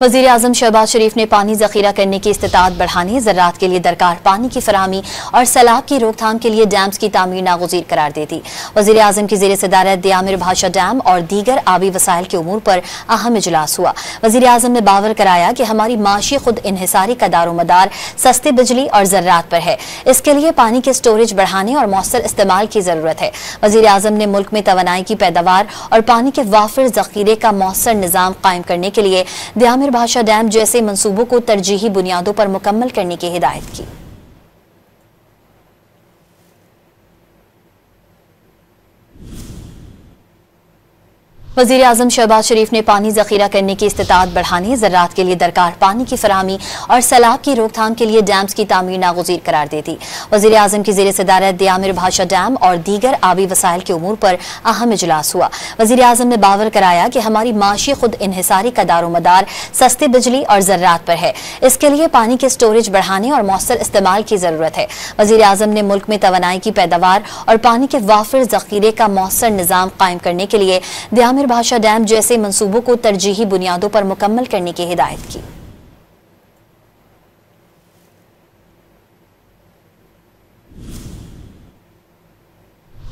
वज़ीर आज़म शहबाज शरीफ ने पानी जखीरा करने की इस्तिताअत बढ़ाने, ज़राअत के लिए दरकार पानी की फराहमी और सैलाब की रोकथाम के लिए डैम्स की तामीर नागुज़ीर करार दे दी। वज़ीर आज़म की ज़ेर सदारत दियामिर भाषा डैम और दीगर आबी वसाइल के उमूर पर अहम इजलास हुआ। वज़ीर आज़म ने बावर कराया कि हमारी माशी खुद इन्हिसारी का दारोमदार सस्ती बिजली और ज़राअत पर है। इसके लिए पानी के स्टोरेज बढ़ाने और मौसर इस्तेमाल की ज़रूरत है। वज़ीर आज़म ने मुल्क में तवानाई की पैदावार और पानी के वाफिर ज़ख़ीरे का मौसर निज़ाम कायम करने के लिए दियामिर भाषा डैम जैसे मंसूबों को तरजीही बुनियादों पर मुकम्मल करने की हिदायत की। वज़ीर आज़म शहबाज शरीफ ने पानी जखीरा करने की इस्तिताअत बढ़ाने, ज़राअत के लिए दरकार पानी की फराहमी और सैलाब की रोकथाम के लिए डैम्स की तामीर नागुज़ीर करार दे दी। वज़ीर आज़म की ज़ेर सदारत दियामिर भाषा डैम और दीगर आबी वसाइल के उमूर पर अहम इजलास हुआ। वज़ीर आज़म ने बावर कराया कि हमारी माशी खुद इन्हिसारी का दारोमदार सस्ती बिजली और ज़राअत पर है। इसके लिए पानी के स्टोरेज बढ़ाने और मौसर इस्तेमाल की ज़रूरत है। वज़ीर आज़म ने मुल्क में तवानाई की पैदावार और पानी के वाफिर ज़ख़ीरे का मौसर निज़ाम कायम करने के लिए दियामिर भाषा डैम जैसे मंसूबों को तरजीही बुनियादों पर मुकम्मल करने की हिदायत की।